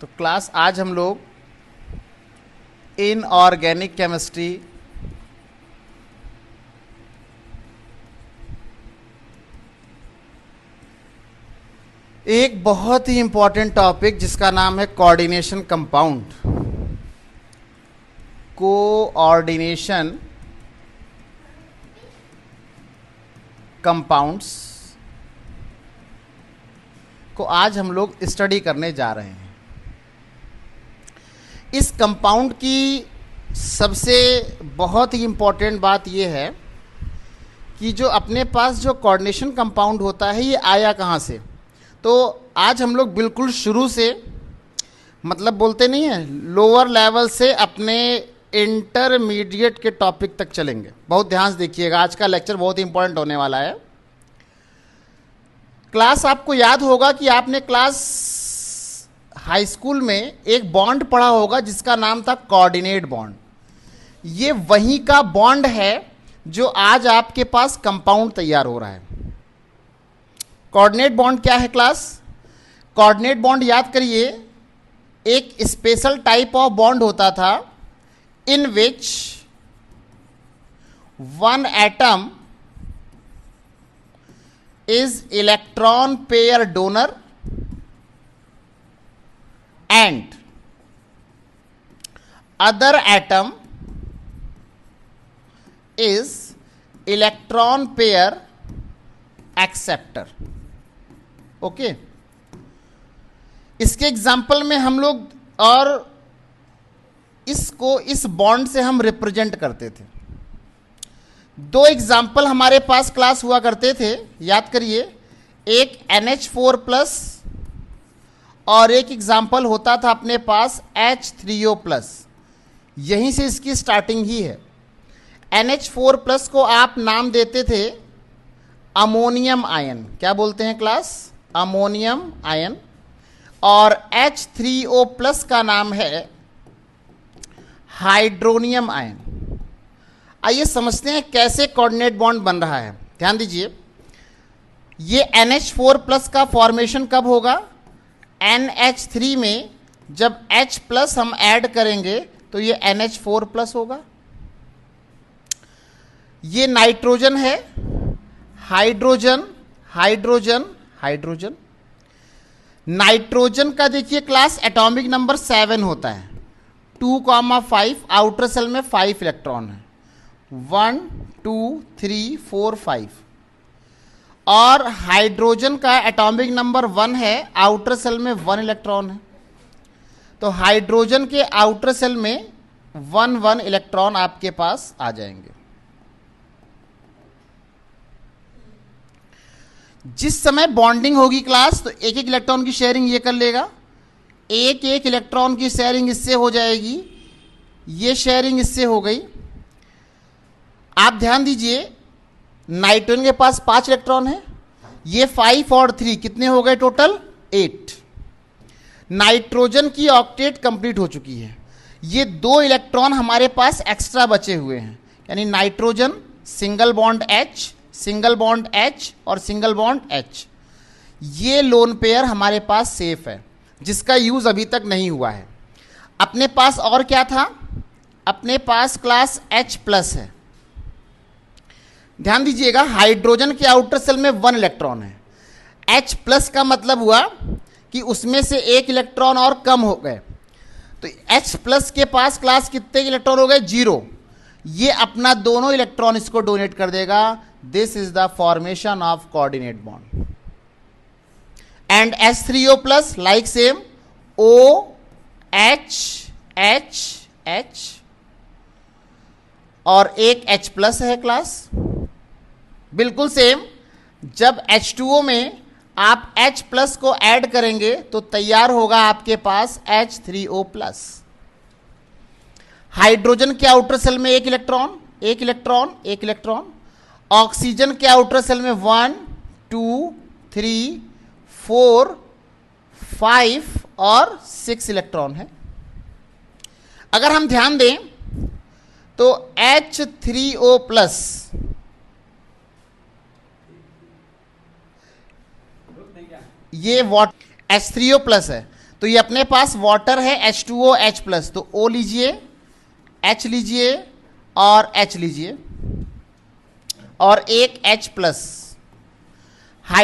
तो क्लास आज हम लोग इनऑर्गेनिक केमिस्ट्री एक बहुत ही इंपॉर्टेंट टॉपिक जिसका नाम है कोऑर्डिनेशन कंपाउंड। कोऑर्डिनेशन कंपाउंड्स को आज हम लोग स्टडी करने जा रहे हैं। इस कंपाउंड की सबसे बहुत ही इम्पॉर्टेंट बात यह है कि जो अपने पास जो कोऑर्डिनेशन कंपाउंड होता है ये आया कहाँ से। तो आज हम लोग बिल्कुल शुरू से, मतलब बोलते नहीं है, लोअर लेवल से अपने इंटरमीडिएट के टॉपिक तक चलेंगे। बहुत ध्यान से देखिएगा, आज का लेक्चर बहुत इंपॉर्टेंट होने वाला है। क्लास आपको याद होगा कि आपने क्लास हाई स्कूल में एक बॉन्ड पढ़ा होगा जिसका नाम था कोऑर्डिनेट बॉन्ड। ये वही का बॉन्ड है जो आज आपके पास कंपाउंड तैयार हो रहा है। कोऑर्डिनेट बॉन्ड क्या है क्लास? कोऑर्डिनेट बॉन्ड याद करिए, एक स्पेशल टाइप ऑफ बॉन्ड होता था in which one atom is electron pair donor and other atom is electron pair acceptor। Okay, इसके एग्जाम्पल में हम लोग और इसको इस बॉन्ड से हम रिप्रेजेंट करते थे। दो एग्जाम्पल हमारे पास क्लास हुआ करते थे, याद करिए। एक NH4+ और एक एग्जाम्पल होता था अपने पास H3O+। यहीं से इसकी स्टार्टिंग ही है। NH4+ को आप नाम देते थे अमोनियम आयन। क्या बोलते हैं क्लास? Ammonium ion. और H3O+ का नाम है हाइड्रोनियम आयन। आइए समझते हैं कैसे कोऑर्डिनेट बॉन्ड बन रहा है। ध्यान दीजिए, ये NH4+ का फॉर्मेशन कब होगा? NH3 में जब H+ हम ऐड करेंगे तो ये NH4+ होगा। ये नाइट्रोजन है, हाइड्रोजन हाइड्रोजन हाइड्रोजन। नाइट्रोजन का देखिए क्लास एटॉमिक नंबर 7 होता है, 2,5। आउटर सेल में 5 इलेक्ट्रॉन है, 1 2 3 4 5। और हाइड्रोजन का एटॉमिक नंबर 1 है, आउटर सेल में 1 इलेक्ट्रॉन है। तो हाइड्रोजन के आउटर सेल में 1 1 इलेक्ट्रॉन आपके पास आ जाएंगे। जिस समय बॉन्डिंग होगी क्लास, तो एक एक इलेक्ट्रॉन की शेयरिंग ये कर लेगा, एक एक इलेक्ट्रॉन की शेयरिंग इससे हो जाएगी, ये शेयरिंग इससे हो गई। आप ध्यान दीजिए, नाइट्रोजन के पास 5 इलेक्ट्रॉन है, ये 5 और 3 कितने हो गए टोटल? 8। नाइट्रोजन की ऑक्टेट कंप्लीट हो चुकी है। ये 2 इलेक्ट्रॉन हमारे पास एक्स्ट्रा बचे हुए हैं, यानी nitrogen single bond H, single bond H और सिंगल बॉन्ड H। ये लोन पेयर हमारे पास सेफ है, जिसका यूज अभी तक नहीं हुआ है। अपने पास और क्या था? अपने पास क्लास H+ है। ध्यान दीजिएगा, हाइड्रोजन के आउटर सेल में 1 इलेक्ट्रॉन है। H+ का मतलब हुआ कि उसमें से 1 इलेक्ट्रॉन और कम हो गए। तो H+ के पास क्लास कितने इलेक्ट्रॉन हो गए? 0। ये अपना दोनों इलेक्ट्रॉन इसको डोनेट कर देगा। This is the formation of coordinate bond. And H3O+ like same, OH H H और एक H+ है क्लास। बिल्कुल सेम, जब H2O में आप H+ को ऐड करेंगे तो तैयार होगा आपके पास H3O+। हाइड्रोजन के आउटर सेल में 1 इलेक्ट्रॉन 1 इलेक्ट्रॉन 1 इलेक्ट्रॉन। ऑक्सीजन के आउटर सेल में 1 2 3 4 5 और 6 इलेक्ट्रॉन है। अगर हम ध्यान दें तो H3O+ ये H3O+ है, तो ये अपने पास वाटर है H2O H प्लस, तो O लीजिए, H लीजिए और H लीजिए और एक H प्लस,